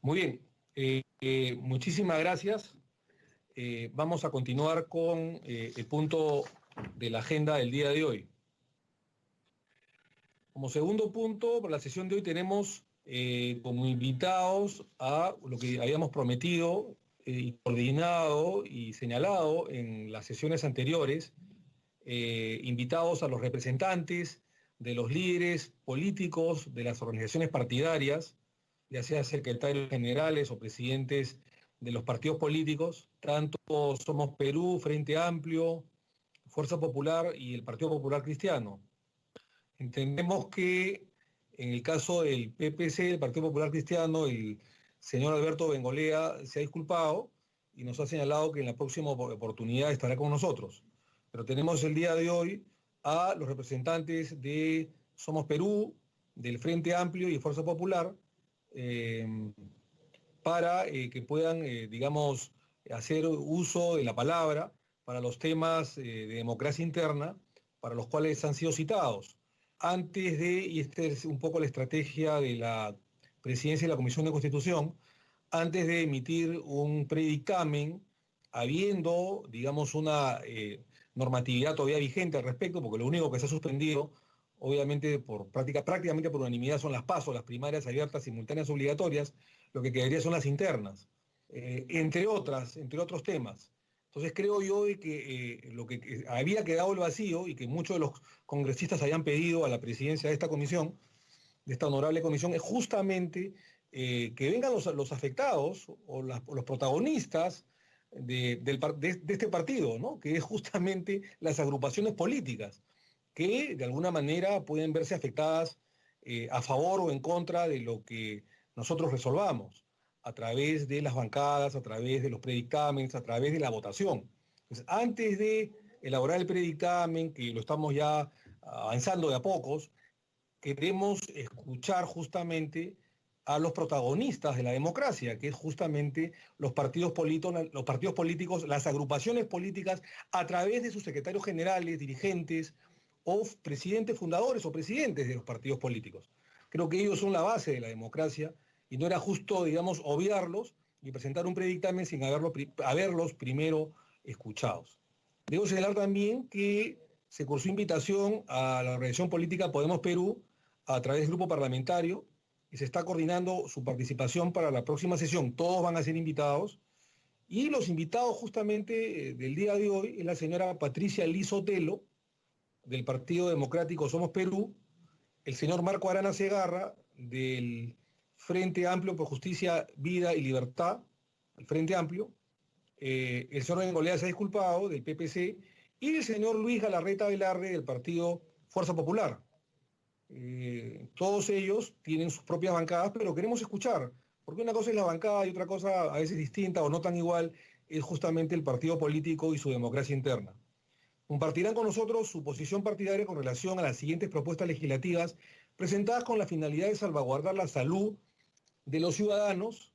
Muy bien, muchísimas gracias. Vamos a continuar con el punto de la agenda del día de hoy. Como segundo punto, para la sesión de hoy tenemos como invitados a lo que habíamos prometido y coordinado y señalado en las sesiones anteriores, invitados a los representantes de los líderes políticos de las organizaciones partidarias, ya sea secretarios generales o presidentes de los partidos políticos, tanto Somos Perú, Frente Amplio, Fuerza Popular y el Partido Popular Cristiano. Entendemos que en el caso del PPC, el Partido Popular Cristiano, el señor Alberto Bengolea se ha disculpado y nos ha señalado que en la próxima oportunidad estará con nosotros. Pero tenemos el día de hoy a los representantes de Somos Perú, del Frente Amplio y Fuerza Popular, para que puedan, digamos, hacer uso de la palabra para los temas de democracia interna, para los cuales han sido citados. Antes de, y esta es un poco la estrategia de la Presidencia de la Comisión de Constitución, antes de emitir un predictamen, habiendo, digamos, una normatividad todavía vigente al respecto, porque lo único que se ha suspendido, obviamente, prácticamente por unanimidad, son las PASO, las primarias abiertas, simultáneas, obligatorias, lo que quedaría son las internas, entre otros temas. Entonces creo yo de que lo que había quedado el vacío y que muchos de los congresistas habían pedido a la presidencia de esta comisión, de esta honorable comisión, es justamente que vengan los afectados o los protagonistas de este partido, ¿no? Que es justamente las agrupaciones políticas, que de alguna manera pueden verse afectadas a favor o en contra de lo que nosotros resolvamos, a través de las bancadas, a través de los predictámenes, a través de la votación. Entonces, antes de elaborar el predictamen, que lo estamos ya avanzando de a pocos, queremos escuchar justamente a los protagonistas de la democracia, que es justamente los partidos políticos, las agrupaciones políticas, a través de sus secretarios generales, dirigentes o presidentes fundadores o presidentes de los partidos políticos. Creo que ellos son la base de la democracia y no era justo, digamos, obviarlos y presentar un predictamen sin haberlos primero escuchados. Debo señalar también que se cursó invitación a la organización política Podemos Perú a través del grupo parlamentario y se está coordinando su participación para la próxima sesión. Todos van a ser invitados y los invitados justamente del día de hoy es la señora Patricia Liz Otelo del Partido Democrático Somos Perú, el señor Marco Arana Segarra del Frente Amplio por Justicia, Vida y Libertad, el Frente Amplio, el señor Bengolea se ha disculpado del PPC y el señor Luis Galarreta Velarde del Partido Fuerza Popular. Todos ellos tienen sus propias bancadas, pero queremos escuchar, porque una cosa es la bancada y otra cosa a veces distinta o no tan igual es justamente el partido político y su democracia interna. Compartirán con nosotros su posición partidaria con relación a las siguientes propuestas legislativas presentadas con la finalidad de salvaguardar la salud de los ciudadanos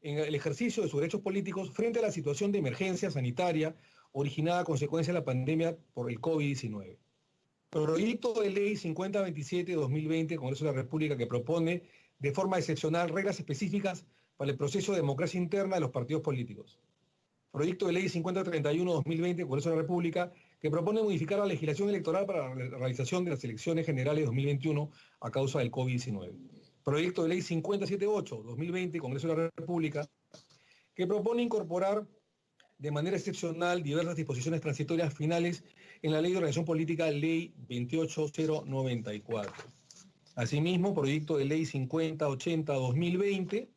en el ejercicio de sus derechos políticos frente a la situación de emergencia sanitaria originada a consecuencia de la pandemia por el COVID-19. Proyecto de Ley 5027-2020, Congreso de la República, que propone de forma excepcional reglas específicas para el proceso de democracia interna de los partidos políticos. Proyecto de Ley 5031-2020, Congreso de la República, que propone modificar la legislación electoral para la realización de las elecciones generales de 2021 a causa del COVID-19. Proyecto de Ley 5078-2020, Congreso de la República, que propone incorporar de manera excepcional diversas disposiciones transitorias finales en la Ley de Organización Política, Ley 28094. Asimismo, proyecto de Ley 5080-2020,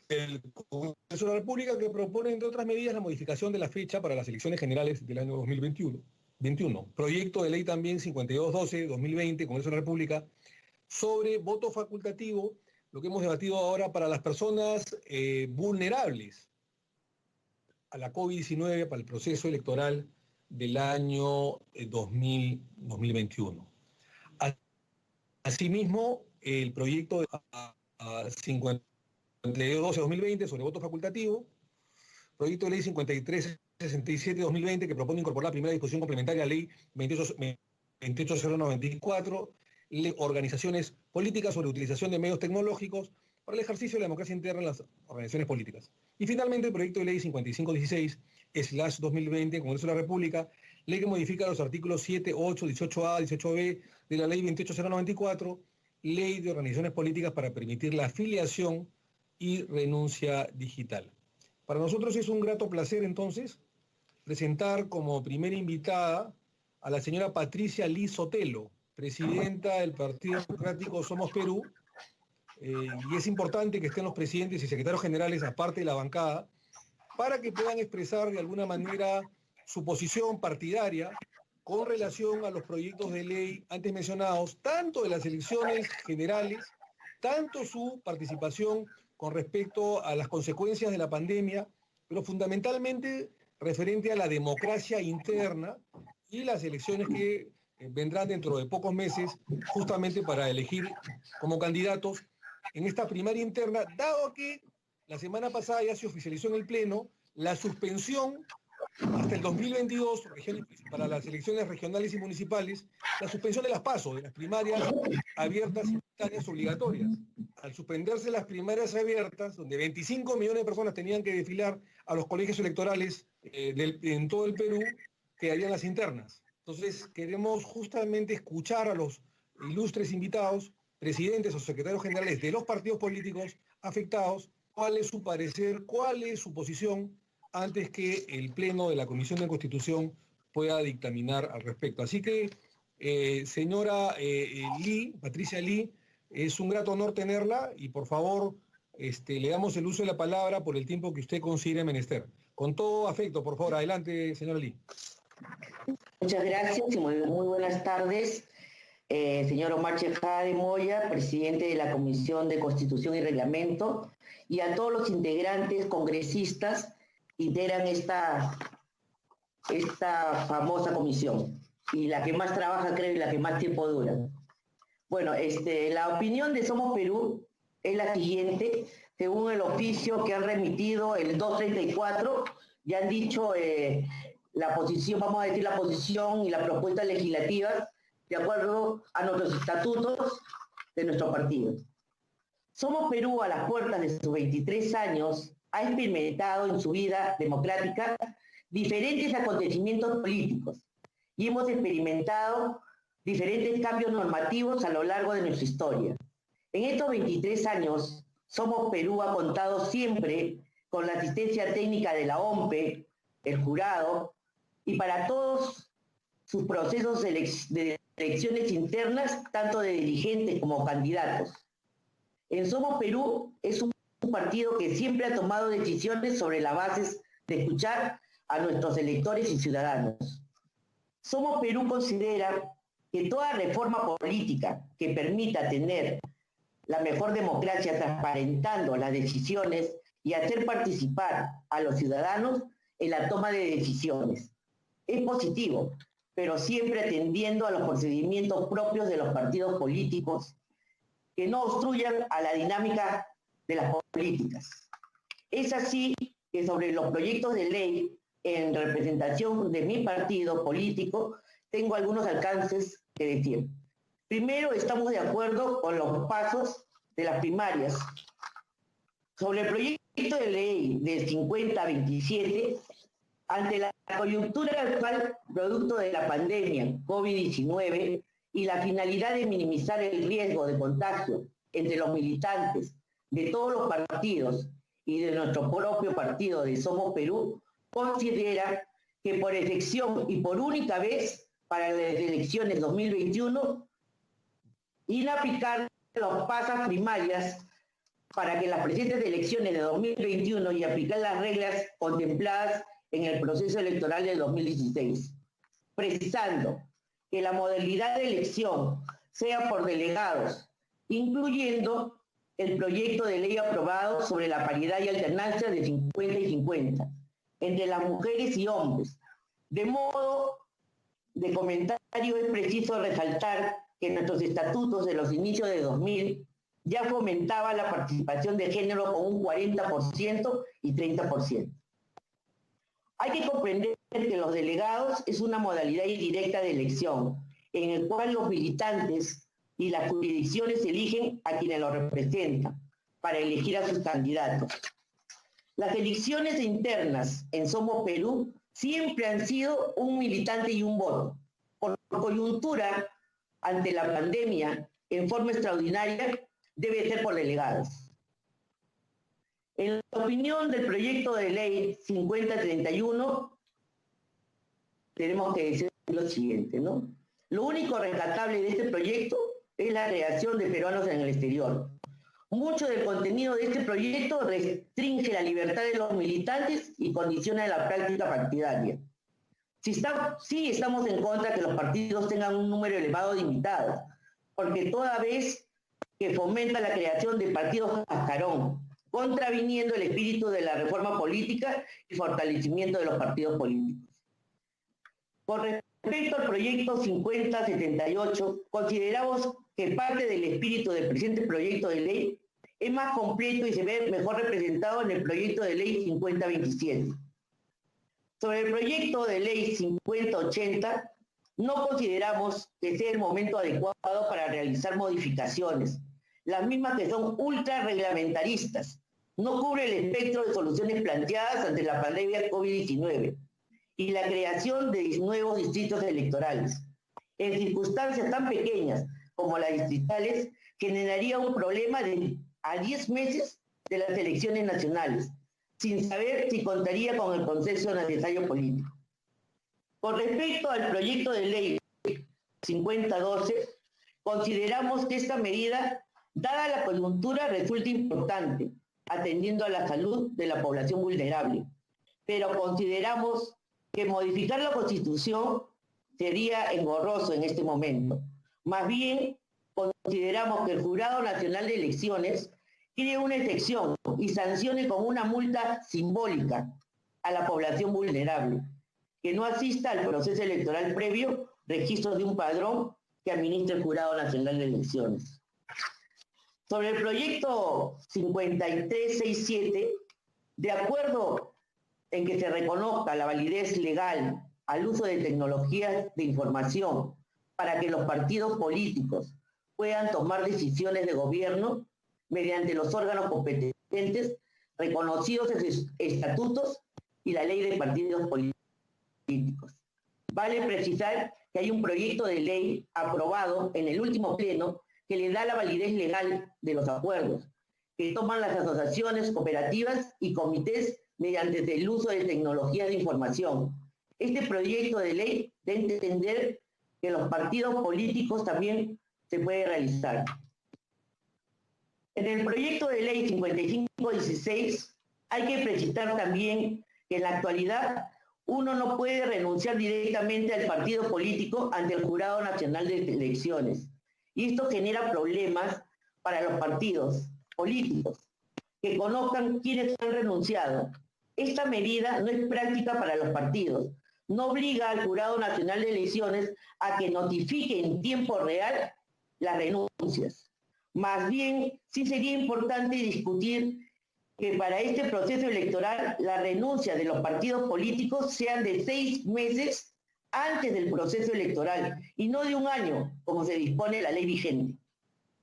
el Congreso de la República, que propone, entre otras medidas, la modificación de la fecha para las elecciones generales del año 2021. Proyecto de Ley también 5212-2020, Congreso de la República, sobre voto facultativo, lo que hemos debatido ahora para las personas vulnerables a la COVID-19 para el proceso electoral del año 2021. Asimismo, el proyecto de 5212-2020 sobre voto facultativo, proyecto de ley 5367-2020 que propone incorporar la primera disposición complementaria a la ley 28094, organizaciones políticas sobre utilización de medios tecnológicos para el ejercicio de la democracia interna en las organizaciones políticas. Y finalmente el proyecto de ley 5516/2020 del Congreso de la República, ley que modifica los artículos 7, 8, 18A, 18B de la ley 28094, ley de organizaciones políticas para permitir la afiliación y renuncia digital. Para nosotros es un grato placer entonces presentar como primera invitada a la señora Patricia Lee Sotelo, presidenta del Partido Democrático Somos Perú, y es importante que estén los presidentes y secretarios generales, aparte de la bancada, para que puedan expresar de alguna manera su posición partidaria con relación a los proyectos de ley antes mencionados, tanto de las elecciones generales, tanto su participación con respecto a las consecuencias de la pandemia, pero fundamentalmente referente a la democracia interna y las elecciones que vendrán dentro de pocos meses, justamente para elegir como candidatos en esta primaria interna, dado que la semana pasada ya se oficializó en el Pleno la suspensión hasta el 2022 para las elecciones regionales y municipales, la suspensión de las PASO, de las primarias abiertas, simultáneas, obligatorias. Al suspenderse las primarias abiertas, donde 25 millones de personas tenían que desfilar a los colegios electorales en todo el Perú, quedarían las internas. Entonces, queremos justamente escuchar a los ilustres invitados, presidentes o secretarios generales de los partidos políticos afectados, cuál es su parecer, cuál es su posición, antes que el Pleno de la Comisión de Constitución pueda dictaminar al respecto. Así que, señora Lee, Patricia Lee, es un grato honor tenerla y por favor le damos el uso de la palabra por el tiempo que usted considere menester. Con todo afecto, por favor, adelante, señora Lee. Muchas gracias y muy buenas tardes. Señor Omar Chejade Moya, presidente de la Comisión de Constitución y Reglamento, y a todos los integrantes congresistas que integran esta famosa comisión, y la que más trabaja, creo, y la que más tiempo dura. Bueno, la opinión de Somos Perú es la siguiente, según el oficio que han remitido el 234, ya han dicho la posición, vamos a decir la posición y la propuesta legislativa de acuerdo a nuestros estatutos de nuestro partido. Somos Perú, a las puertas de sus 23 años, ha experimentado en su vida democrática diferentes acontecimientos políticos y hemos experimentado diferentes cambios normativos a lo largo de nuestra historia. En estos 23 años, Somos Perú ha contado siempre con la asistencia técnica de la OMPE, el jurado, y para todos sus procesos de elecciones internas, tanto de dirigentes como candidatos. En Somos Perú es un partido que siempre ha tomado decisiones sobre las bases de escuchar a nuestros electores y ciudadanos. Somos Perú considera que toda reforma política que permita tener la mejor democracia transparentando las decisiones y hacer participar a los ciudadanos en la toma de decisiones es positivo, pero siempre atendiendo a los procedimientos propios de los partidos políticos que no obstruyan a la dinámica de las políticas. Es así que sobre los proyectos de ley en representación de mi partido político tengo algunos alcances que decir. Primero, estamos de acuerdo con los pasos de las primarias. Sobre el proyecto de ley del 5027, ante la coyuntura actual producto de la pandemia COVID-19 y la finalidad de minimizar el riesgo de contagio entre los militantes de todos los partidos y de nuestro propio partido de Somos Perú, considera que por excepción y por única vez para las elecciones 2021, inaplicar los pasos primarias para que las presentes elecciones de 2021 y aplicar las reglas contempladas en el proceso electoral de 2016, precisando que la modalidad de elección sea por delegados, incluyendo el proyecto de ley aprobado sobre la paridad y alternancia de 50 y 50 entre las mujeres y hombres. De modo de comentario, es preciso resaltar que nuestros estatutos de los inicios de 2000 ya fomentaban la participación de género con un 40% y 30%. Hay que comprender que los delegados es una modalidad indirecta de elección, en el cual los militantes y las jurisdicciones eligen a quienes los representan, para elegir a sus candidatos. Las elecciones internas en Somos Perú siempre han sido un militante y un voto. Por coyuntura, ante la pandemia, en forma extraordinaria, debe ser por delegados. En la opinión del proyecto de ley 5031, tenemos que decir lo siguiente, ¿no? Lo único rescatable de este proyecto es la creación de peruanos en el exterior. Mucho del contenido de este proyecto restringe la libertad de los militantes y condiciona la práctica partidaria. Sí estamos en contra de que los partidos tengan un número elevado de invitados, porque toda vez que fomenta la creación de partidos cascarón, contraviniendo el espíritu de la reforma política y fortalecimiento de los partidos políticos. Con respecto al proyecto 5078, consideramos que parte del espíritu del presente proyecto de ley es más completo y se ve mejor representado en el proyecto de ley 5027. Sobre el proyecto de ley 5080, no consideramos que sea el momento adecuado para realizar modificaciones, las mismas que son ultra reglamentaristas. No cubre el espectro de soluciones planteadas ante la pandemia COVID-19 y la creación de nuevos distritos electorales. En circunstancias tan pequeñas como las distritales, generaría un problema a 10 meses de las elecciones nacionales, sin saber si contaría con el consenso necesario político. Con respecto al proyecto de ley 5012, consideramos que esta medida, dada la coyuntura, resulta importante, atendiendo a la salud de la población vulnerable, pero consideramos que modificar la Constitución sería engorroso en este momento. Más bien, consideramos que el Jurado Nacional de Elecciones cree una excepción y sancione con una multa simbólica a la población vulnerable, que no asista al proceso electoral previo, registro de un padrón que administra el Jurado Nacional de Elecciones. Sobre el proyecto 5367, de acuerdo en que se reconozca la validez legal al uso de tecnologías de información para que los partidos políticos puedan tomar decisiones de gobierno mediante los órganos competentes reconocidos en sus estatutos y la ley de partidos políticos. Vale precisar que hay un proyecto de ley aprobado en el último pleno que le da la validez legal de los acuerdos, que toman las asociaciones, cooperativas y comités mediante el uso de tecnologías de información. Este proyecto de ley da a entender que los partidos políticos también se puede realizar. En el proyecto de ley 5516 hay que precisar también que en la actualidad uno no puede renunciar directamente al partido político ante el Jurado Nacional de Elecciones. Y esto genera problemas para los partidos políticos, que conozcan quiénes han renunciado. Esta medida no es práctica para los partidos. No obliga al Jurado Nacional de Elecciones a que notifique en tiempo real las renuncias. Más bien, sí sería importante discutir que para este proceso electoral la renuncia de los partidos políticos sean de 6 meses antes del proceso electoral y no de 1 año, como se dispone la ley vigente.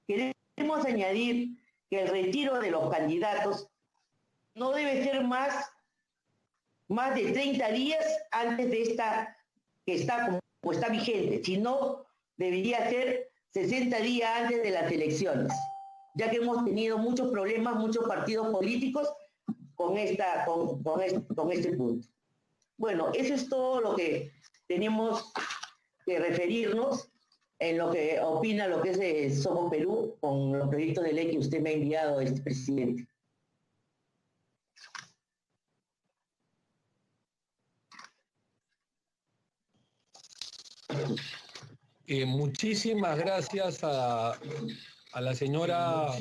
Queremos añadir que el retiro de los candidatos no debe ser más de 30 días antes de esta, que está como está vigente, sino debería ser 60 días antes de las elecciones, ya que hemos tenido muchos problemas, muchos partidos políticos con este punto. Bueno, eso es todo lo que tenemos que referirnos en lo que opina lo que es Somos Perú con los proyectos de ley que usted me ha enviado, presidente. Muchísimas gracias a la señora.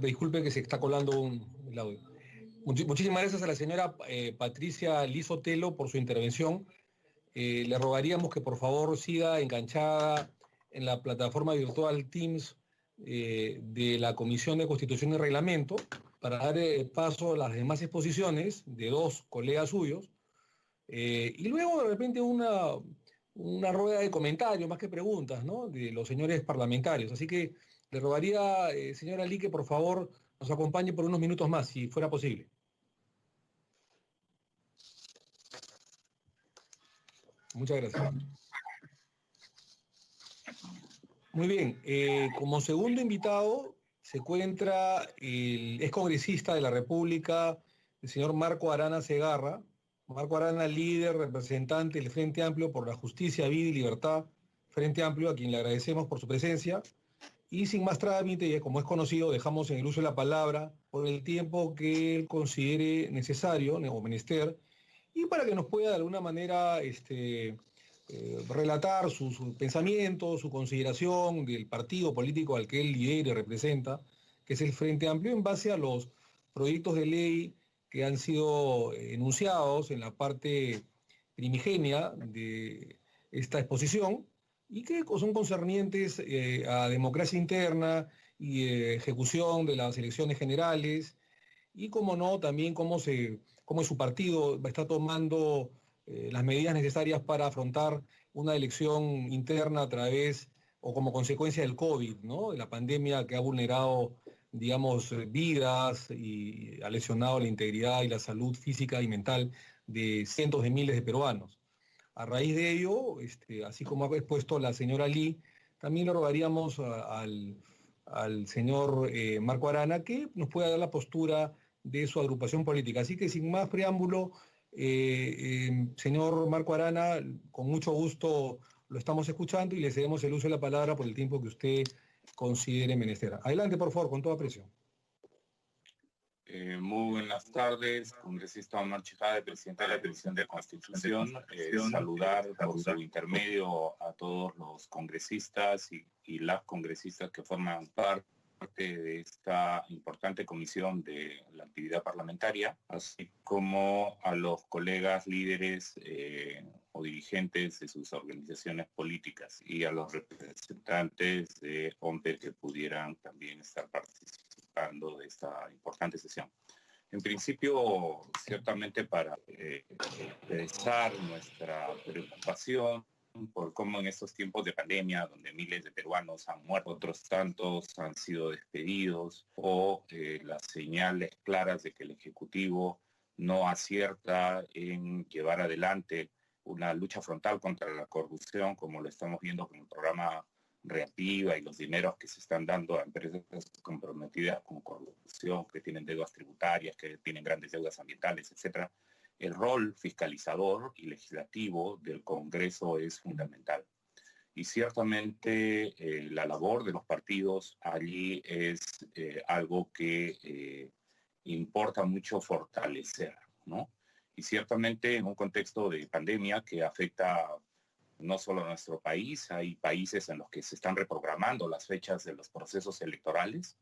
Disculpe que se está colando el audio. Muchísimas gracias a la señora Patricia Liz Otelo por su intervención. Le rogaríamos que por favor siga enganchada en la plataforma virtual Teams de la Comisión de Constitución y Reglamento para dar paso a las demás exposiciones de 2 colegas suyos. Y luego de repente una rueda de comentarios más que preguntas, ¿no? De los señores parlamentarios. Así que le rogaría, señora Lee, que por favor nos acompañe por unos minutos más, si fuera posible. Muchas gracias. Muy bien, como segundo invitado se encuentra el ex congresista de la República, el señor Marco Arana Segarra. Marco Arana, líder, representante del Frente Amplio por la Justicia, Vida y Libertad, Frente Amplio, a quien le agradecemos por su presencia. Y sin más trámite, y como es conocido, dejamos en el uso de la palabra por el tiempo que él considere necesario o menester, y para que nos pueda de alguna manera relatar su pensamiento, su consideración del partido político al que él lidera y representa, que es el Frente Amplio, en base a los proyectos de ley que han sido enunciados en la parte primigenia de esta exposición y que son concernientes a democracia interna y ejecución de las elecciones generales y, como no, también cómo su partido está tomando las medidas necesarias para afrontar una elección interna a través o como consecuencia del COVID, ¿no? De la pandemia que ha vulnerado, digamos, vidas y ha lesionado la integridad y la salud física y mental de cientos de miles de peruanos. A raíz de ello, así como ha expuesto la señora Lee, también le rogaríamos al señor Marco Arana que nos pueda dar la postura de su agrupación política. Así que sin más preámbulo, señor Marco Arana, con mucho gusto lo estamos escuchando y le cedemos el uso de la palabra por el tiempo que usted considere menester. Adelante, por favor, con toda presión. Muy buenas tardes, congresista Omar Chejade, presidente de la Comisión de Constitución. Saludar por su intermedio a todos los congresistas y las congresistas que forman parte de esta importante comisión de la actividad parlamentaria, así como a los colegas líderes o dirigentes de sus organizaciones políticas y a los representantes de OMPE que pudieran también estar participando de esta importante sesión. En principio, ciertamente para expresar nuestra preocupación por cómo en estos tiempos de pandemia, donde miles de peruanos han muerto, otros tantos han sido despedidos, o las señales claras de que el Ejecutivo no acierta en llevar adelante una lucha frontal contra la corrupción, como lo estamos viendo con el programa Reactiva y los dineros que se están dando a empresas comprometidas con corrupción, que tienen deudas tributarias, que tienen grandes deudas ambientales, etcétera. El rol fiscalizador y legislativo del Congreso es fundamental. Y ciertamente la labor de los partidos allí es algo que importa mucho fortalecer, ¿no? Y ciertamente en un contexto de pandemia que afecta no solo a nuestro país, hay países en los que se están reprogramando las fechas de los procesos electorales,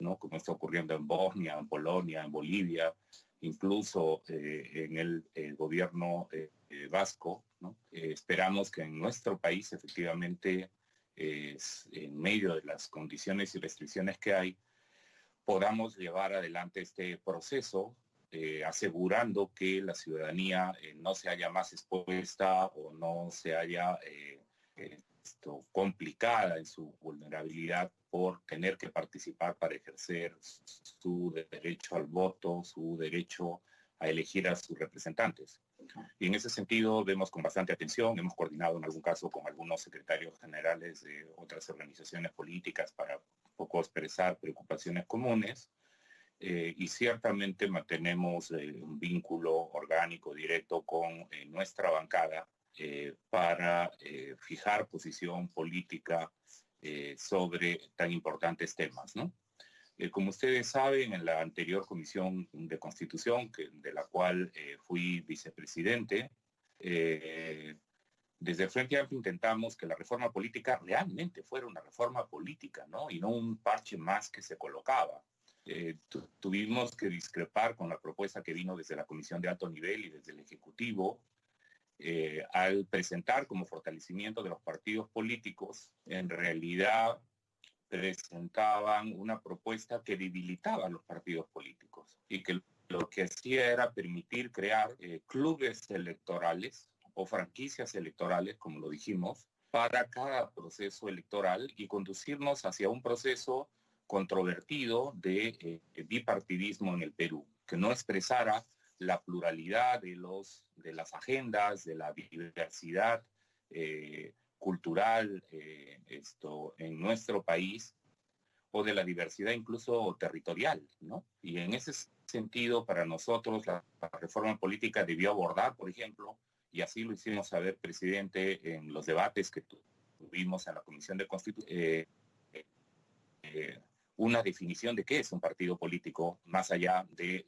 ¿no? Como está ocurriendo en Bosnia, en Polonia, en Bolivia, incluso en el gobierno vasco, ¿no? Esperamos que en nuestro país efectivamente, en medio de las condiciones y restricciones que hay, podamos llevar adelante este proceso, asegurando que la ciudadanía no se haya más expuesta o no se haya complicada en su vulnerabilidad por tener que participar para ejercer su derecho al voto, su derecho a elegir a sus representantes. Y en ese sentido vemos con bastante atención, hemos coordinado en algún caso con algunos secretarios generales de otras organizaciones políticas para un poco expresar preocupaciones comunes. Y ciertamente mantenemos un vínculo orgánico directo con nuestra bancada para fijar posición política sobre tan importantes temas, ¿no? Como ustedes saben, en la anterior Comisión de Constitución, de la cual fui vicepresidente, desde el Frente Amplio intentamos que la reforma política realmente fuera una reforma política, ¿no? Y no un parche más que se colocaba. Tuvimos que discrepar con la propuesta que vino desde la Comisión de Alto Nivel y desde el Ejecutivo al presentar como fortalecimiento de los partidos políticos, en realidad presentaban una propuesta que debilitaba a los partidos políticos y que lo que hacía era permitir crear clubes electorales o franquicias electorales, como lo dijimos, para cada proceso electoral y conducirnos hacia un proceso controvertido de bipartidismo en el Perú, que no expresara la pluralidad de las agendas, de la diversidad cultural en nuestro país, o de la diversidad incluso territorial, ¿no? Y en ese sentido, para nosotros, la reforma política debió abordar, por ejemplo, y así lo hicimos saber, presidente, en los debates que tuvimos en la Comisión de Constitución, una definición de qué es un partido político, más allá de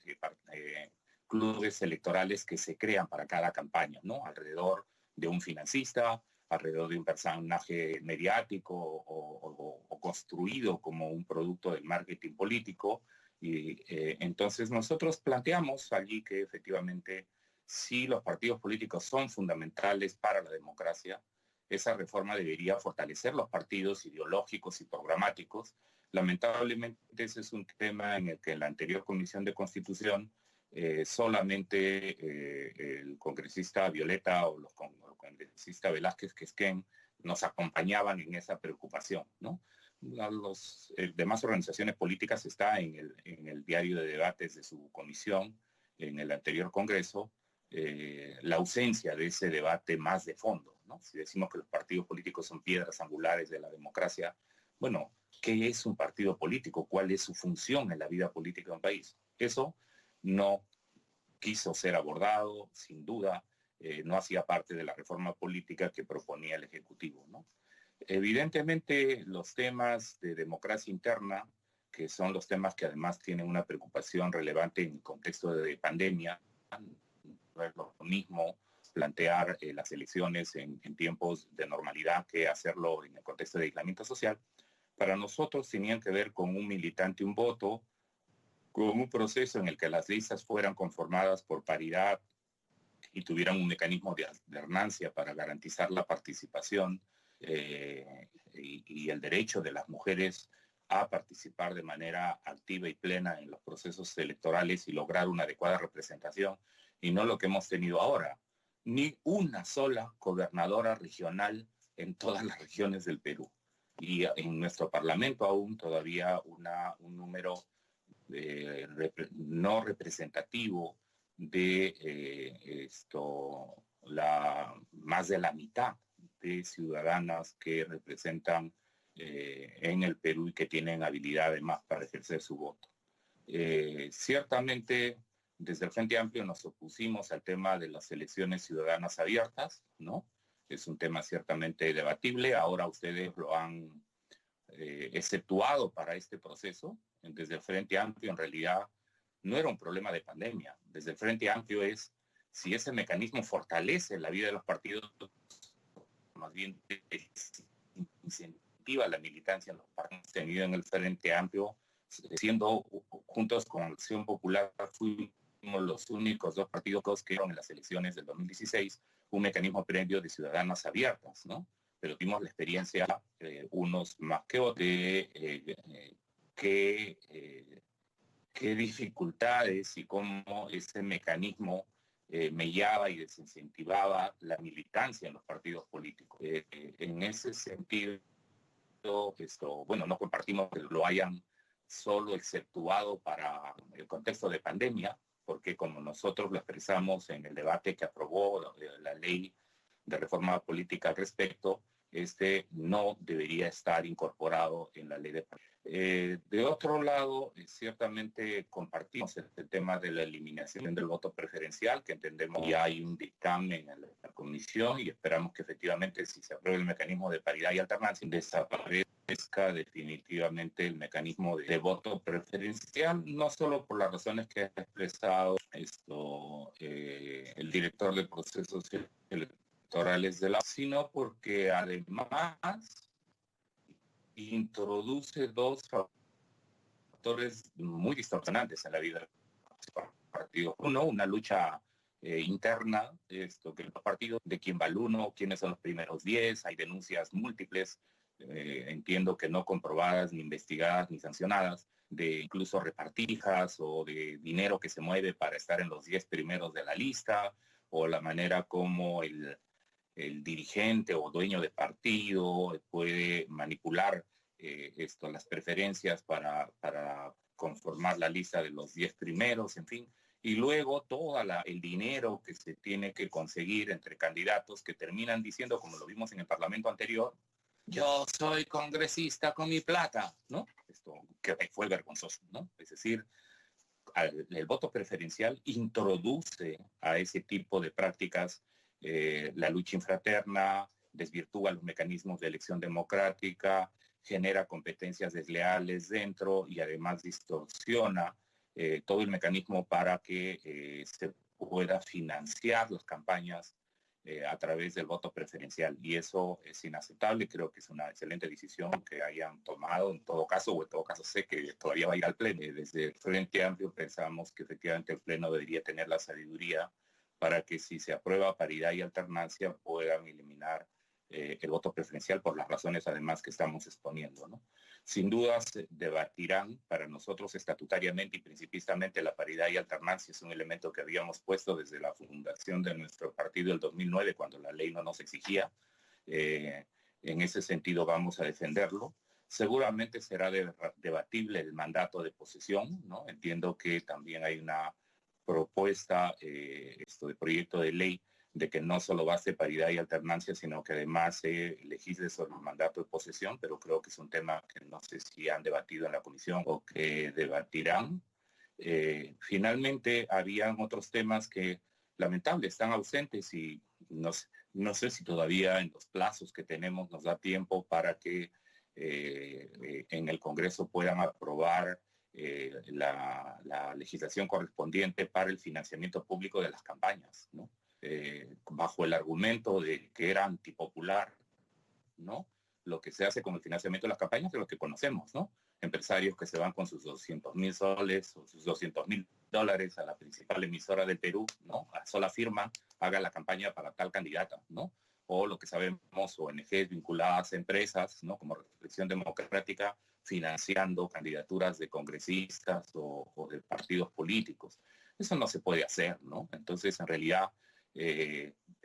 clubes electorales que se crean para cada campaña, ¿no? Alrededor de un financista, alrededor de un personaje mediático o construido como un producto del marketing político. Y entonces nosotros planteamos allí que efectivamente si los partidos políticos son fundamentales para la democracia, esa reforma debería fortalecer los partidos ideológicos y programáticos. Lamentablemente ese es un tema en el que en la anterior Comisión de Constitución solamente el congresista Violeta o el congresista Velázquez Quesquén nos acompañaban en esa preocupación, ¿no? Las demás organizaciones políticas está en el diario de debates de su comisión en el anterior Congreso, la ausencia de ese debate más de fondo, ¿no? Si decimos que los partidos políticos son piedras angulares de la democracia, bueno, ¿qué es un partido político? ¿Cuál es su función en la vida política de un país? Eso no quiso ser abordado, sin duda, no hacía parte de la reforma política que proponía el Ejecutivo, ¿no? Evidentemente, los temas de democracia interna, que son los temas que además tienen una preocupación relevante en el contexto de pandemia, no es lo mismo plantear las elecciones en tiempos de normalidad que hacerlo en el contexto de aislamiento social, para nosotros tenían que ver con un militante, un voto, con un proceso en el que las listas fueran conformadas por paridad y tuvieran un mecanismo de alternancia para garantizar la participación y el derecho de las mujeres a participar de manera activa y plena en los procesos electorales y lograr una adecuada representación, y no lo que hemos tenido ahora, ni una sola gobernadora regional en todas las regiones del Perú. Y en nuestro Parlamento aún todavía un número no representativo de más de la mitad de ciudadanas que representan en el Perú y que tienen habilidad además para ejercer su voto. Ciertamente, desde el Frente Amplio nos opusimos al tema de las elecciones ciudadanas abiertas, ¿no? Es un tema ciertamente debatible. Ahora ustedes lo han exceptuado para este proceso. Desde el Frente Amplio, en realidad, no era un problema de pandemia. Desde el Frente Amplio es si ese mecanismo fortalece la vida de los partidos, más bien incentiva la militancia en los partidos. Tenido en el Frente Amplio, siendo juntos con Acción Popular, fuimos los únicos dos partidos que dieron en las elecciones del 2016 un mecanismo previo de ciudadanas abiertas, ¿no? Pero tuvimos la experiencia, unos más que otros, de qué dificultades y cómo ese mecanismo mellaba y desincentivaba la militancia en los partidos políticos. En ese sentido, bueno, no compartimos que lo hayan solo exceptuado para el contexto de pandemia, porque como nosotros lo expresamos en el debate que aprobó la ley de reforma política al respecto, no debería estar incorporado en la ley de pandemia. De otro lado, ciertamente compartimos este tema de la eliminación del voto preferencial, que entendemos ya hay un dictamen en la comisión y esperamos que efectivamente, si se apruebe el mecanismo de paridad y alternancia, desaparezca definitivamente el mecanismo de voto preferencial, no solo por las razones que ha expresado el director de procesos electorales de la, sino porque además introduce dos factores muy distorsionantes en la vida de los partidos. Uno, una lucha interna, que los partidos, de quién va el uno, quiénes son los primeros 10, hay denuncias múltiples, entiendo que no comprobadas, ni investigadas, ni sancionadas, de incluso repartijas o de dinero que se mueve para estar en los 10 primeros de la lista, o la manera como el dirigente o dueño de partido puede manipular las preferencias para conformar la lista de los 10 primeros, en fin. Y luego todo el dinero que se tiene que conseguir entre candidatos que terminan diciendo, como lo vimos en el Parlamento anterior, yo soy congresista con mi plata, ¿no? Esto que fue vergonzoso, ¿no? Es decir, el voto preferencial introduce a ese tipo de prácticas la lucha infraterna, desvirtúa los mecanismos de elección democrática, genera competencias desleales dentro y además distorsiona todo el mecanismo para que se pueda financiar las campañas a través del voto preferencial. Y eso es inaceptable. Creo que es una excelente decisión que hayan tomado en todo caso, o en todo caso sé que todavía va a ir al Pleno. Desde el Frente Amplio pensamos que efectivamente el Pleno debería tener la sabiduría para que si se aprueba paridad y alternancia puedan eliminar el voto preferencial por las razones además que estamos exponiendo, ¿no? Sin duda se debatirán para nosotros estatutariamente y principalmente la paridad y alternancia es un elemento que habíamos puesto desde la fundación de nuestro partido el 2009 cuando la ley no nos exigía. En ese sentido vamos a defenderlo. Seguramente será debatible el mandato de posesión, ¿no? Entiendo que también hay una propuesta de proyecto de ley de que no solo base paridad y alternancia, sino que además se legisle sobre el mandato de posesión, pero creo que es un tema que no sé si han debatido en la comisión o que debatirán. Finalmente, habían otros temas que lamentable están ausentes y no sé si todavía en los plazos que tenemos nos da tiempo para que en el Congreso puedan aprobar la legislación correspondiente para el financiamiento público de las campañas, ¿no? Bajo el argumento de que era antipopular, ¿no? Lo que se hace con el financiamiento de las campañas es lo que conocemos, ¿no? Empresarios que se van con sus 200,000 soles o sus 200,000 dólares a la principal emisora del Perú, ¿no? A sola firma, haga la campaña para tal candidata, ¿no? O lo que sabemos, ONGs vinculadas a empresas, ¿no? Como Reflexión Democrática, financiando candidaturas de congresistas o de partidos políticos. Eso no se puede hacer, ¿no? Entonces, en realidad,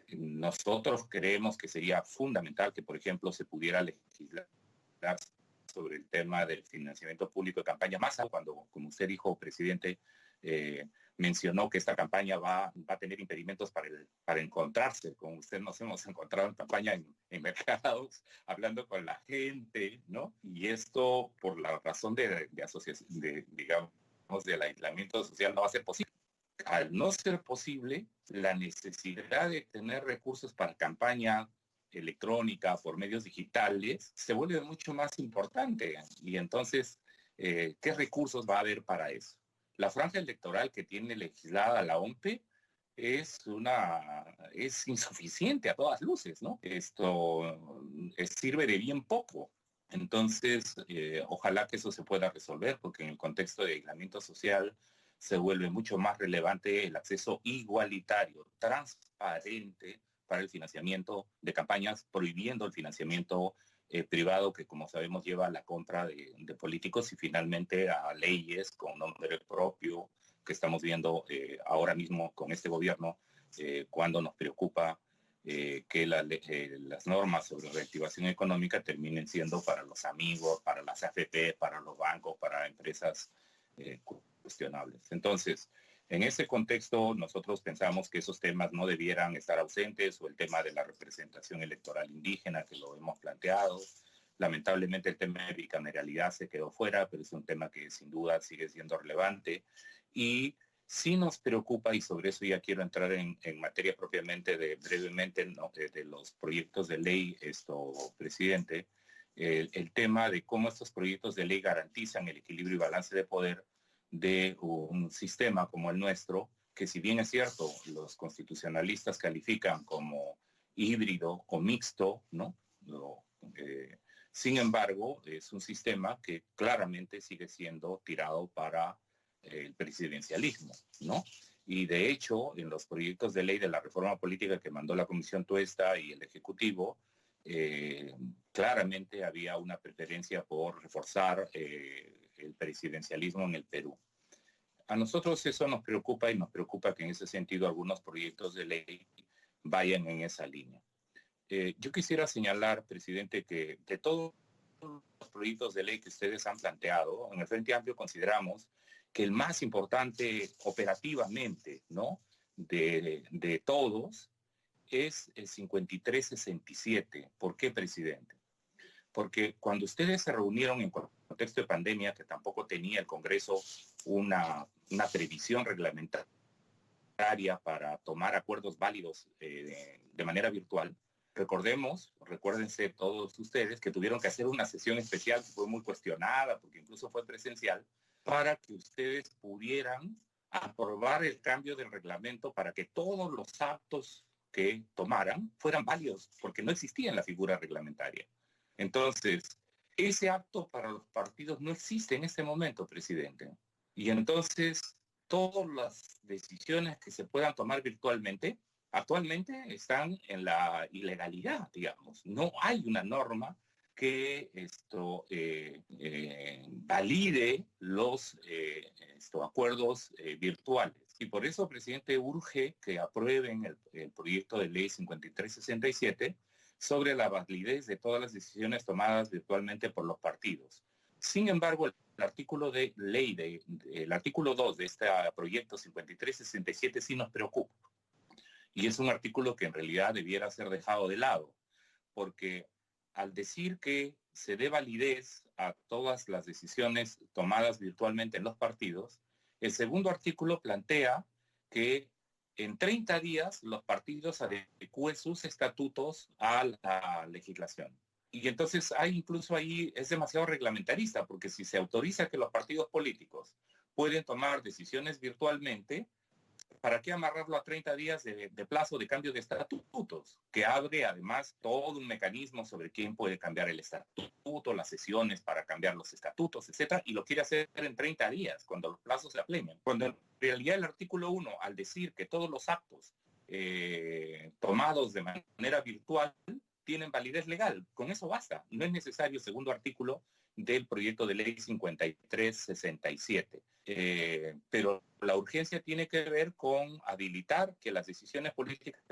nosotros creemos que sería fundamental que, por ejemplo, se pudiera legislar sobre el tema del financiamiento público de campaña, más cuando, como usted dijo, presidente, mencionó que esta campaña va a tener impedimentos para encontrarse. Con usted nos hemos encontrado en campaña en mercados, hablando con la gente, ¿no? Y esto, por la razón de asociación, digamos, del aislamiento social, no va a ser posible. Al no ser posible, la necesidad de tener recursos para campaña electrónica por medios digitales se vuelve mucho más importante. Y entonces, ¿qué recursos va a haber para eso? La franja electoral que tiene legislada la OMPE es insuficiente a todas luces, ¿no? Esto sirve de bien poco. Entonces, ojalá que eso se pueda resolver, porque en el contexto de aislamiento social se vuelve mucho más relevante el acceso igualitario, transparente para el financiamiento de campañas, prohibiendo el financiamiento privado que, como sabemos, lleva a la compra de políticos y finalmente a leyes con nombre propio que estamos viendo ahora mismo con este gobierno, cuando nos preocupa que las normas sobre reactivación económica terminen siendo para los amigos, para las AFP, para los bancos, para empresas cuestionables. Entonces, en ese contexto, nosotros pensamos que esos temas no debieran estar ausentes, o el tema de la representación electoral indígena, que lo hemos planteado. Lamentablemente el tema de bicameralidad se quedó fuera, pero es un tema que sin duda sigue siendo relevante. Y sí nos preocupa, y sobre eso ya quiero entrar en materia propiamente brevemente, ¿no? de los proyectos de ley, presidente, el tema de cómo estos proyectos de ley garantizan el equilibrio y balance de poder de un sistema como el nuestro, que si bien es cierto, los constitucionalistas califican como híbrido o mixto, ¿no? Sin embargo, es un sistema que claramente sigue siendo tirado para el presidencialismo, ¿no? Y de hecho, en los proyectos de ley de la reforma política que mandó la Comisión Tuesta y el Ejecutivo, claramente había una preferencia por reforzar el presidencialismo en el Perú. A nosotros eso nos preocupa y nos preocupa que en ese sentido algunos proyectos de ley vayan en esa línea. Yo quisiera señalar, presidente, que de todos los proyectos de ley que ustedes han planteado, en el Frente Amplio consideramos que el más importante operativamente, ¿no?, de todos es el 5367. ¿Por qué, presidente? Porque cuando ustedes se reunieron en contexto de pandemia, que tampoco tenía el Congreso una previsión reglamentaria para tomar acuerdos válidos de manera virtual, recuérdense todos ustedes que tuvieron que hacer una sesión especial que fue muy cuestionada, porque incluso fue presencial, para que ustedes pudieran aprobar el cambio del reglamento para que todos los actos que tomaran fueran válidos, porque no existía en la figura reglamentaria. Entonces, ese acto para los partidos no existe en este momento, presidente. Y entonces, todas las decisiones que se puedan tomar virtualmente, actualmente están en la ilegalidad, digamos. No hay una norma que valide los acuerdos virtuales. Y por eso, presidente, urge que aprueben el proyecto de ley 5367 sobre la validez de todas las decisiones tomadas virtualmente por los partidos. Sin embargo, el artículo de ley, el artículo 2 de este proyecto 5367 sí nos preocupa. Y es un artículo que en realidad debiera ser dejado de lado, porque al decir que se dé validez a todas las decisiones tomadas virtualmente en los partidos, el segundo artículo plantea que en 30 días los partidos adecúen sus estatutos a la legislación. Y entonces incluso ahí es demasiado reglamentarista, porque si se autoriza que los partidos políticos pueden tomar decisiones virtualmente, ¿para qué amarrarlo a 30 días de plazo de cambio de estatutos? Que abre además todo un mecanismo sobre quién puede cambiar el estatuto, las sesiones para cambiar los estatutos, etcétera, y lo quiere hacer en 30 días, cuando los plazos se apremian. Cuando en realidad el artículo 1, al decir que todos los actos tomados de manera virtual tienen validez legal, con eso basta. No es necesario el segundo artículo del proyecto de ley 5367. Pero la urgencia tiene que ver con habilitar que las decisiones políticas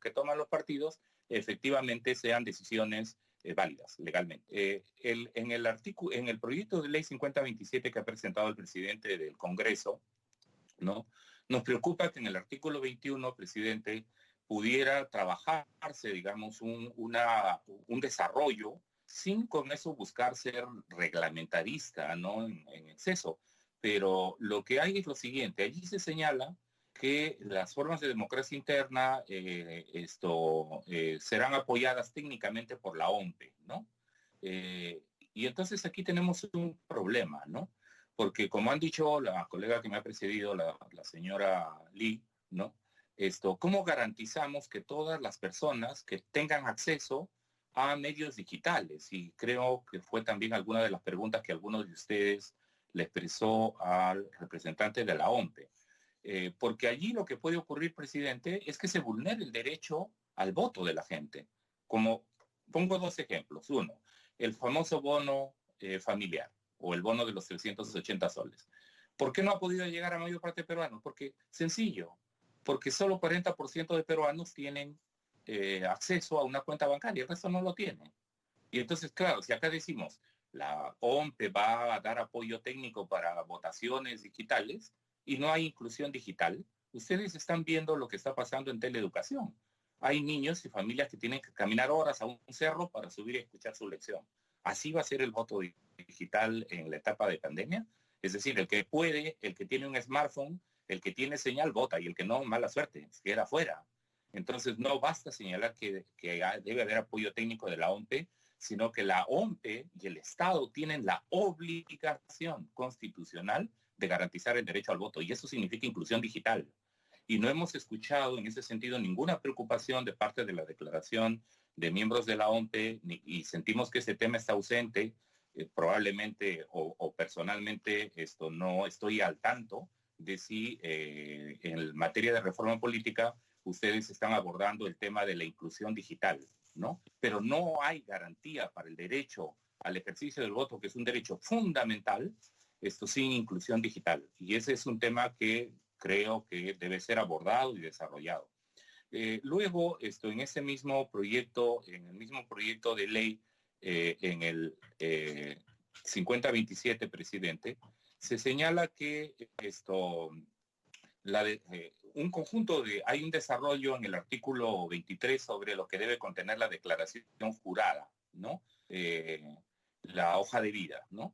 que toman los partidos efectivamente sean decisiones válidas legalmente. En el proyecto de ley 5027 que ha presentado el presidente del Congreso, ¿no?, nos preocupa que en el artículo 21, presidente, pudiera trabajarse, digamos, un desarrollo sin con eso buscar ser reglamentarista, ¿no?, en exceso. Pero lo que hay es lo siguiente: allí se señala que las formas de democracia interna serán apoyadas técnicamente por la OMPE, ¿no? Y entonces aquí tenemos un problema, ¿no? Porque como han dicho la colega que me ha precedido, la señora Lee, ¿no?, ¿cómo garantizamos que todas las personas que tengan acceso a medios digitales? Y creo que fue también alguna de las preguntas que algunos de ustedes le expresó al representante de la OMPE. Porque allí lo que puede ocurrir, presidente, es que se vulnere el derecho al voto de la gente. Como pongo dos ejemplos. Uno, el famoso bono familiar o el bono de los 380 soles. ¿Por qué no ha podido llegar a mayor parte de peruanos? Porque, sencillo, porque solo 40% de peruanos tienen acceso a una cuenta bancaria, el resto no lo tiene. Y entonces, claro, si acá decimos la OMPE va a dar apoyo técnico para votaciones digitales y no hay inclusión digital, ustedes están viendo lo que está pasando en teleeducación. Hay niños y familias que tienen que caminar horas a un cerro para subir y escuchar su lección. ¿Así va a ser el voto digital en la etapa de pandemia? Es decir, el que puede, el que tiene un smartphone, el que tiene señal vota y el que no, mala suerte, se queda fuera. Entonces no basta señalar que debe haber apoyo técnico de la OMPE, sino que la OMPE y el Estado tienen la obligación constitucional de garantizar el derecho al voto, y eso significa inclusión digital. Y no hemos escuchado en ese sentido ninguna preocupación de parte de la declaración de miembros de la OMPE, y sentimos que ese tema está ausente. Probablemente o personalmente no estoy al tanto de si en materia de reforma política ustedes están abordando el tema de la inclusión digital, ¿no? Pero no hay garantía para el derecho al ejercicio del voto, que es un derecho fundamental, esto sin inclusión digital. Y ese es un tema que creo que debe ser abordado y desarrollado. Luego, en ese mismo proyecto, en el mismo proyecto de ley, en el 5027, presidente, se señala que un conjunto hay un desarrollo en el artículo 23 sobre lo que debe contener la declaración jurada, ¿no? La hoja de vida, ¿no?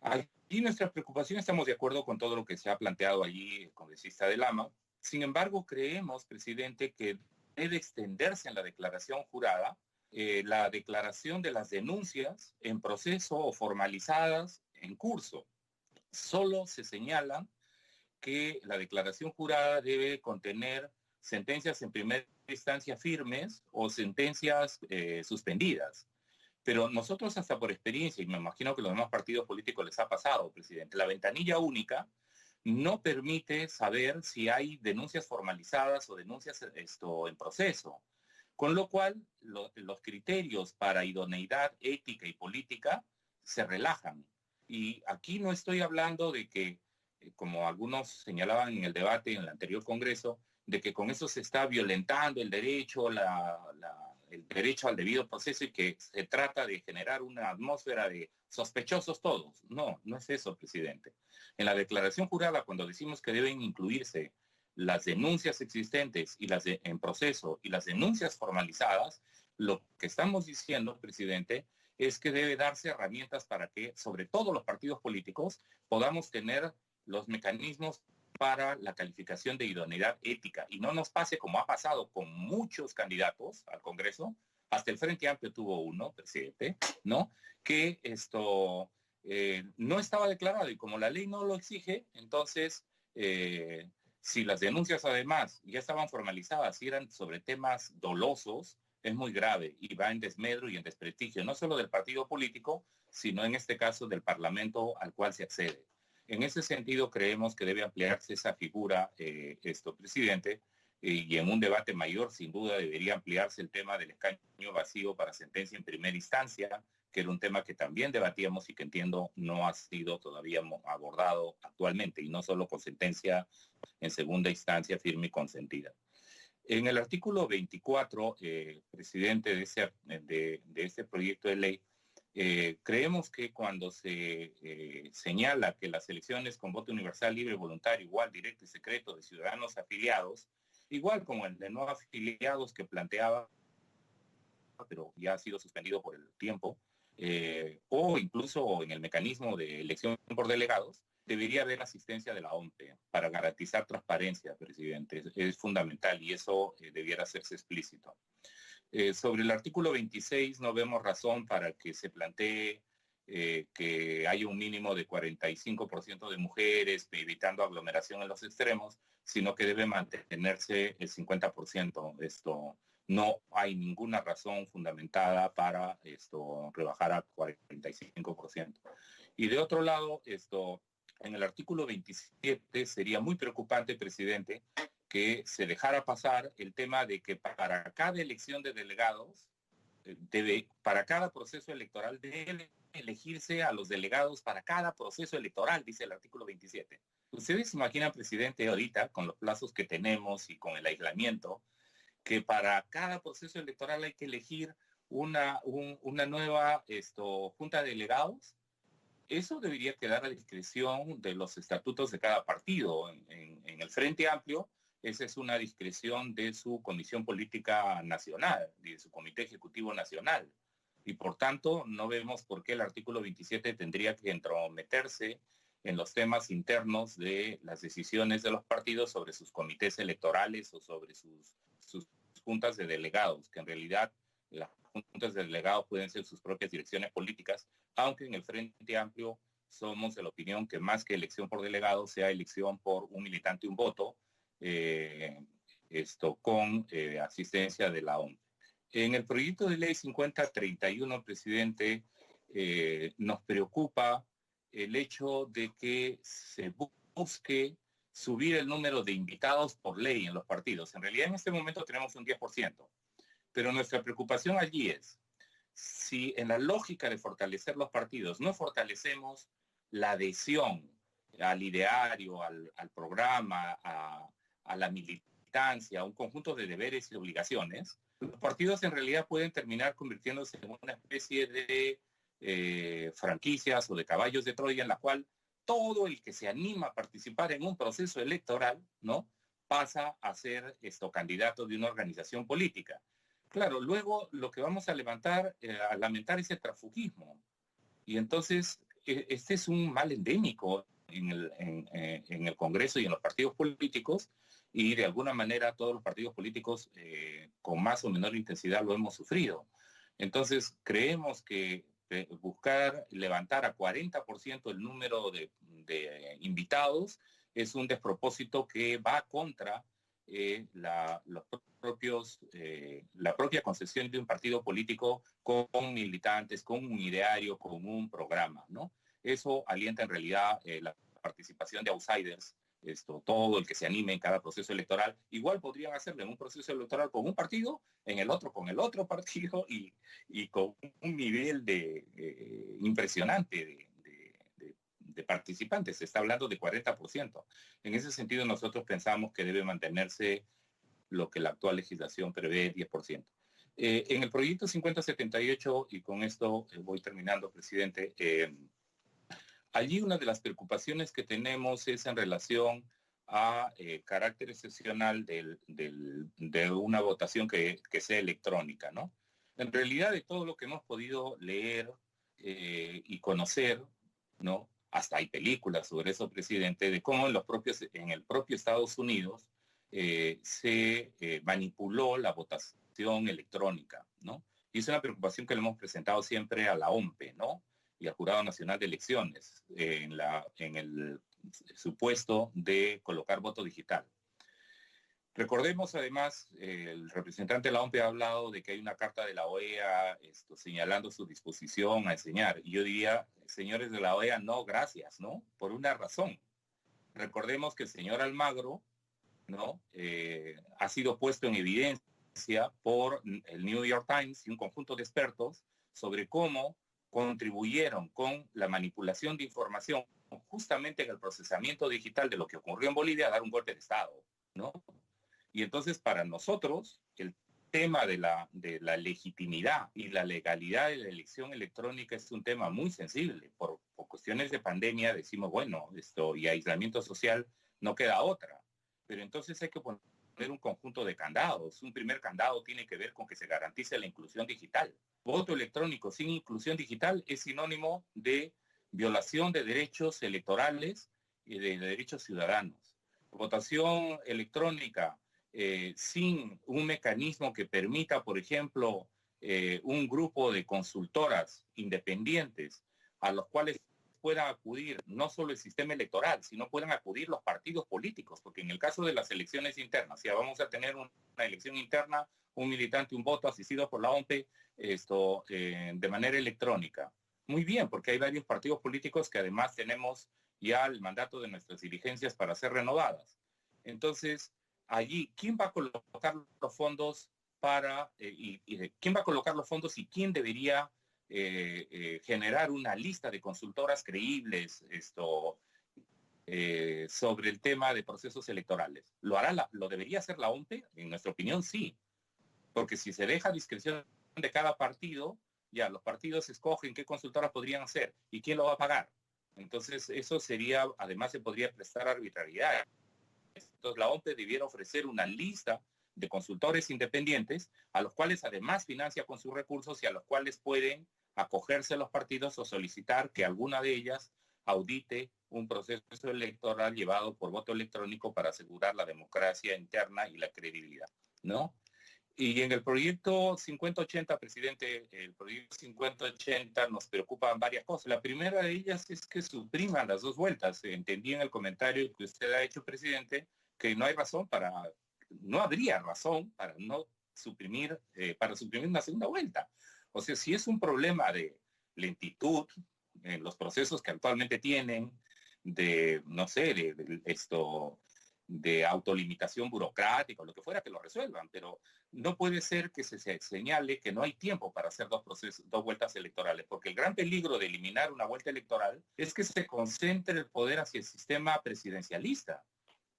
Aquí nuestra preocupación, estamos de acuerdo con todo lo que se ha planteado allí el congresista de Lama. Sin embargo, creemos, presidente, que debe extenderse en la declaración jurada la declaración de las denuncias en proceso o formalizadas en curso. Solo se señala que la declaración jurada debe contener sentencias en primera instancia firmes o sentencias suspendidas. Pero nosotros, hasta por experiencia, y me imagino que los demás partidos políticos les ha pasado, presidente, la ventanilla única no permite saber si hay denuncias formalizadas o denuncias en proceso. Con lo cual, los criterios para idoneidad ética y política se relajan. Y aquí no estoy hablando de que, como algunos señalaban en el debate en el anterior Congreso, de que con eso se está violentando el derecho, el derecho al debido proceso y que se trata de generar una atmósfera de sospechosos todos. No, no es eso, presidente. En la declaración jurada, cuando decimos que deben incluirse las denuncias existentes y las en proceso y las denuncias formalizadas, lo que estamos diciendo, presidente, es que debe darse herramientas para que, sobre todo los partidos políticos, podamos tener los mecanismos para la calificación de idoneidad ética y no nos pase como ha pasado con muchos candidatos al Congreso, hasta el Frente Amplio tuvo uno, presidente, ¿no? Que no estaba declarado y como la ley no lo exige, entonces, si las denuncias además ya estaban formalizadas y eran sobre temas dolosos, es muy grave y va en desmedro y en desprestigio, no solo del partido político, sino en este caso del Parlamento al cual se accede. En ese sentido, creemos que debe ampliarse esa figura, presidente, y en un debate mayor, sin duda, debería ampliarse el tema del escaño vacío para sentencia en primera instancia, que era un tema que también debatíamos y que entiendo no ha sido todavía abordado actualmente, y no solo con sentencia en segunda instancia firme y consentida. En el artículo 24, presidente, de este proyecto de ley, creemos que cuando se señala que las elecciones con voto universal, libre, voluntario, igual, directo y secreto de ciudadanos afiliados, igual como el de no afiliados que planteaba, pero ya ha sido suspendido por el tiempo, o incluso en el mecanismo de elección por delegados, debería haber asistencia de la OMPE para garantizar transparencia, presidente. Es fundamental y eso debiera hacerse explícito. Sobre el artículo 26 no vemos razón para que se plantee que haya un mínimo de 45% de mujeres, evitando aglomeración en los extremos, sino que debe mantenerse el 50%. No hay ninguna razón fundamentada para rebajar a 45%. Y de otro lado, en el artículo 27 sería muy preocupante, presidente, que se dejara pasar el tema de que para cada elección de delegados, para cada proceso electoral debe elegirse a los delegados para cada proceso electoral, dice el artículo 27. Ustedes se imaginan, presidente, ahorita, con los plazos que tenemos y con el aislamiento, que para cada proceso electoral hay que elegir una nueva junta de delegados. Eso debería quedar a discreción de los estatutos de cada partido. En el Frente Amplio, esa es una discreción de su Comisión Política Nacional, de su Comité Ejecutivo Nacional. Y por tanto, no vemos por qué el artículo 27 tendría que entrometerse en los temas internos de las decisiones de los partidos sobre sus comités electorales o sobre sus juntas de delegados, que en realidad las juntas de delegados pueden ser sus propias direcciones políticas, aunque en el Frente Amplio somos de la opinión que más que elección por delegado sea elección por un militante, un voto, con asistencia de la OMP. En el proyecto de ley 5031, presidente, nos preocupa el hecho de que se busque subir el número de invitados por ley en los partidos. En realidad en este momento tenemos un 10%, pero nuestra preocupación allí es, si en la lógica de fortalecer los partidos no fortalecemos la adhesión al ideario, al programa, a la militancia, a un conjunto de deberes y obligaciones, los partidos en realidad pueden terminar convirtiéndose en una especie de franquicias o de caballos de Troya en la cual todo el que se anima a participar en un proceso electoral, ¿no?, pasa a ser candidato de una organización política. Claro, luego lo que vamos a lamentar es el transfugismo. Y entonces, este es un mal endémico en el Congreso y en los partidos políticos, y de alguna manera todos los partidos políticos con más o menor intensidad lo hemos sufrido. Entonces, creemos que buscar levantar a 40% el número de invitados es un despropósito que va contra la propia concepción de un partido político con militantes, con un ideario, con un programa, ¿no? Eso alienta en realidad la participación de outsiders. Todo el que se anime en cada proceso electoral, igual podrían hacerlo en un proceso electoral con un partido, en el otro con el otro partido, y con un nivel impresionante de participantes. Se está hablando de 40%. En ese sentido, nosotros pensamos que debe mantenerse lo que la actual legislación prevé, 10%. En el proyecto 5078, y con esto voy terminando, presidente, allí una de las preocupaciones que tenemos es en relación a carácter excepcional de una votación que sea electrónica, ¿no? En realidad, de todo lo que hemos podido leer y conocer, ¿no?, hasta hay películas sobre eso, presidente, de cómo en el propio Estados Unidos se manipuló la votación electrónica, ¿no? Y es una preocupación que le hemos presentado siempre a la OMPE, ¿no?, y al Jurado Nacional de Elecciones, en el supuesto de colocar voto digital. Recordemos además, el representante de la OMPE ha hablado de que hay una carta de la OEA señalando su disposición a enseñar. Y yo diría, señores de la OEA, no, gracias, ¿no? Por una razón. Recordemos que el señor Almagro, ¿no?, ha sido puesto en evidencia por el New York Times y un conjunto de expertos sobre cómo contribuyeron con la manipulación de información justamente en el procesamiento digital de lo que ocurrió en Bolivia a dar un golpe de Estado, ¿no? Y entonces para nosotros el tema de la legitimidad y la legalidad de la elección electrónica es un tema muy sensible. Por cuestiones de pandemia decimos, bueno, y aislamiento social no queda otra. Pero entonces hay que poner un conjunto de candados. Un primer candado tiene que ver con que se garantice la inclusión digital. Voto electrónico sin inclusión digital es sinónimo de violación de derechos electorales y de derechos ciudadanos. Votación electrónica sin un mecanismo que permita, por ejemplo, un grupo de consultoras independientes a los cuales puedan acudir no solo el sistema electoral, sino puedan acudir los partidos políticos, porque en el caso de las elecciones internas, si vamos a tener una elección interna, un militante, un voto asistido por la OMPE, de manera electrónica. Muy bien, porque hay varios partidos políticos que además tenemos ya el mandato de nuestras dirigencias para ser renovadas. Entonces, allí, ¿quién va a colocar los fondos quién va a colocar los fondos y quién debería generar una lista de consultoras creíbles sobre el tema de procesos electorales? ¿Lo debería hacer la OMPE? En nuestra opinión, sí. Porque si se deja a discreción de cada partido, ya los partidos escogen qué consultoras podrían hacer y quién lo va a pagar. Entonces, eso sería, además se podría prestar arbitrariedad. Entonces, la OMPE debiera ofrecer una lista de consultores independientes a los cuales además financia con sus recursos y a los cuales pueden acogerse los partidos o solicitar que alguna de ellas audite un proceso electoral llevado por voto electrónico para asegurar la democracia interna y la credibilidad, ¿no? Y en el proyecto 5080, presidente, el proyecto 5080 nos preocupan varias cosas. La primera de ellas es que supriman las dos vueltas. Entendí en el comentario que usted ha hecho, presidente, que no habría razón para no suprimir, para suprimir una segunda vuelta. O sea, si es un problema de lentitud en los procesos que actualmente tienen, de, no sé, de autolimitación burocrática o lo que fuera, que lo resuelvan, pero no puede ser que se señale que no hay tiempo para hacer dos vueltas electorales, porque el gran peligro de eliminar una vuelta electoral es que se concentre el poder hacia el sistema presidencialista.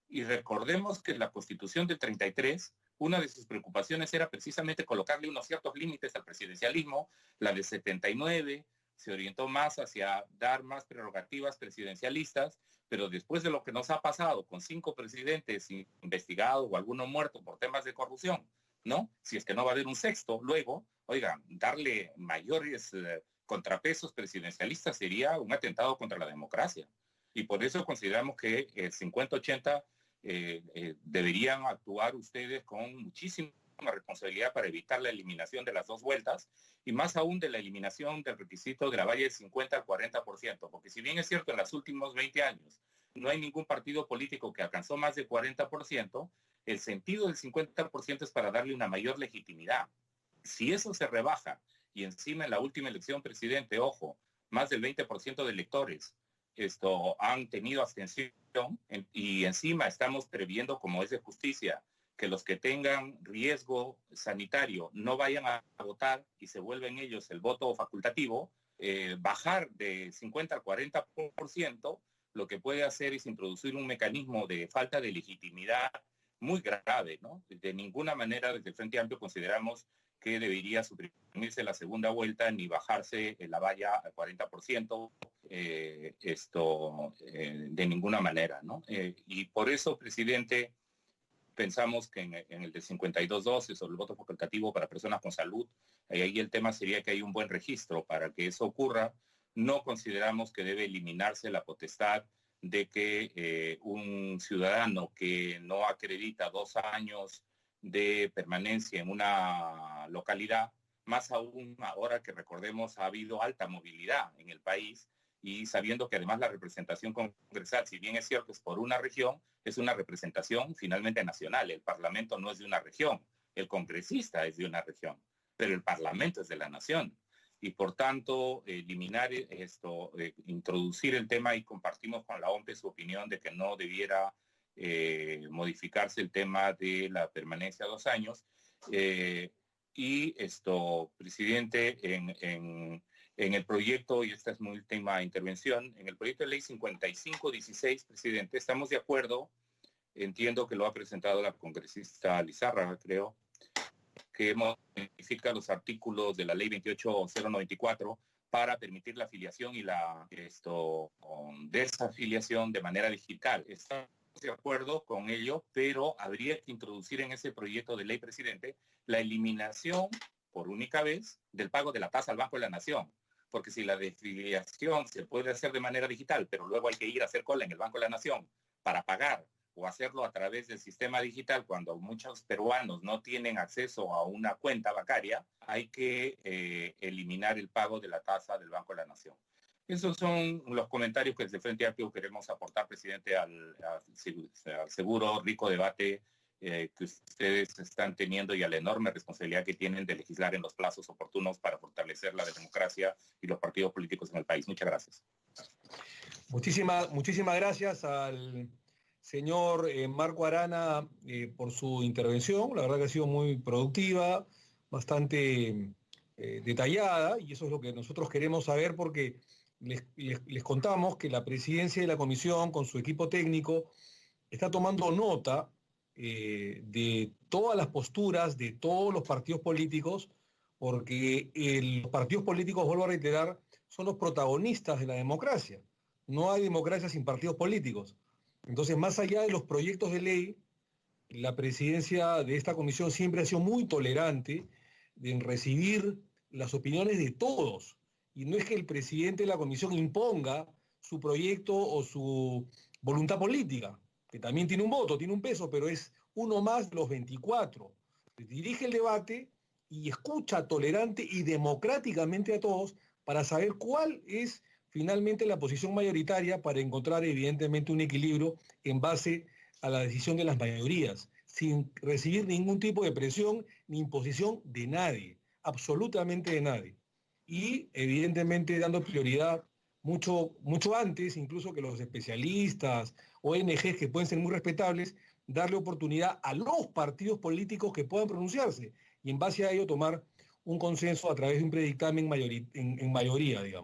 Y recordemos que la Constitución del 33, una de sus preocupaciones era precisamente colocarle unos ciertos límites al presidencialismo. La de 79 se orientó más hacia dar más prerrogativas presidencialistas, pero después de lo que nos ha pasado con 5 presidentes investigados o alguno muerto por temas de corrupción, ¿no? Si es que no va a haber un sexto, luego, oigan, darle mayores contrapesos presidencialistas sería un atentado contra la democracia. Y por eso consideramos que el 50-80 deberían actuar ustedes con muchísima responsabilidad para evitar la eliminación de las 2 vueltas y más aún de la eliminación del requisito de la valla del 50 al 40%, porque si bien es cierto en los últimos 20 años no hay ningún partido político que alcanzó más del 40%, el sentido del 50% es para darle una mayor legitimidad. Si eso se rebaja y encima en la última elección presidente, ojo, más del 20% de electores han tenido abstención y encima estamos previendo, como es de justicia, que los que tengan riesgo sanitario no vayan a votar y se vuelven ellos el voto facultativo, bajar de 50 al 40%, lo que puede hacer es introducir un mecanismo de falta de legitimidad muy grave, ¿no? De ninguna manera desde el Frente Amplio consideramos que debería suprimirse la segunda vuelta ni bajarse la valla al 40%, de ninguna manera, ¿no? Y por eso, presidente, pensamos que en el de 52-12 sobre el voto facultativo para personas con salud, ahí el tema sería que hay un buen registro para que eso ocurra. No consideramos que debe eliminarse la potestad de que un ciudadano que no acredita 2 años de permanencia en una localidad, más aún ahora que recordemos ha habido alta movilidad en el país y sabiendo que además la representación congresal, si bien es cierto es por una región, es una representación finalmente nacional. El Parlamento no es de una región, el congresista es de una región, pero el Parlamento es de la nación. Y por tanto, eliminar esto, introducir el tema y compartimos con la OMPE su opinión de que no debiera modificarse el tema de la permanencia a 2 años. Y presidente, en el proyecto, y esta es mi última intervención, en el proyecto de ley 5516, presidente, estamos de acuerdo, entiendo que lo ha presentado la congresista Lizárraga, creo, que modifica los artículos de la ley 28094 para permitir la afiliación y la desafiliación de manera digital. Estamos de acuerdo con ello, pero habría que introducir en ese proyecto de ley, presidente, la eliminación por única vez del pago de la tasa al Banco de la Nación. Porque si la desafiliación se puede hacer de manera digital, pero luego hay que ir a hacer cola en el Banco de la Nación para pagar o hacerlo a través del sistema digital, cuando muchos peruanos no tienen acceso a una cuenta bancaria, hay que eliminar el pago de la tasa del Banco de la Nación. Esos son los comentarios que desde Frente Amplio queremos aportar, presidente, al seguro rico debate que ustedes están teniendo y a la enorme responsabilidad que tienen de legislar en los plazos oportunos para fortalecer la democracia y los partidos políticos en el país. Muchas gracias. Muchísimas gracias al señor Marco Arana por su intervención. La verdad que ha sido muy productiva, bastante detallada, y eso es lo que nosotros queremos saber, porque les contamos que la presidencia de la comisión con su equipo técnico está tomando nota de todas las posturas de todos los partidos políticos, porque los partidos políticos, vuelvo a reiterar, son los protagonistas de la democracia. No hay democracia sin partidos políticos. Entonces, más allá de los proyectos de ley, la presidencia de esta comisión siempre ha sido muy tolerante en recibir las opiniones de todos. Y no es que el presidente de la comisión imponga su proyecto o su voluntad política, que también tiene un voto, tiene un peso, pero es uno más de los 24. Dirige el debate y escucha tolerante y democráticamente a todos para saber cuál es finalmente la posición mayoritaria, para encontrar evidentemente un equilibrio en base a la decisión de las mayorías, sin recibir ningún tipo de presión ni imposición de nadie, absolutamente de nadie. Y evidentemente dando prioridad mucho antes, incluso que los especialistas, ONGs que pueden ser muy respetables, darle oportunidad a los partidos políticos que puedan pronunciarse y en base a ello tomar un consenso a través de un predictamen en mayoría, digamos.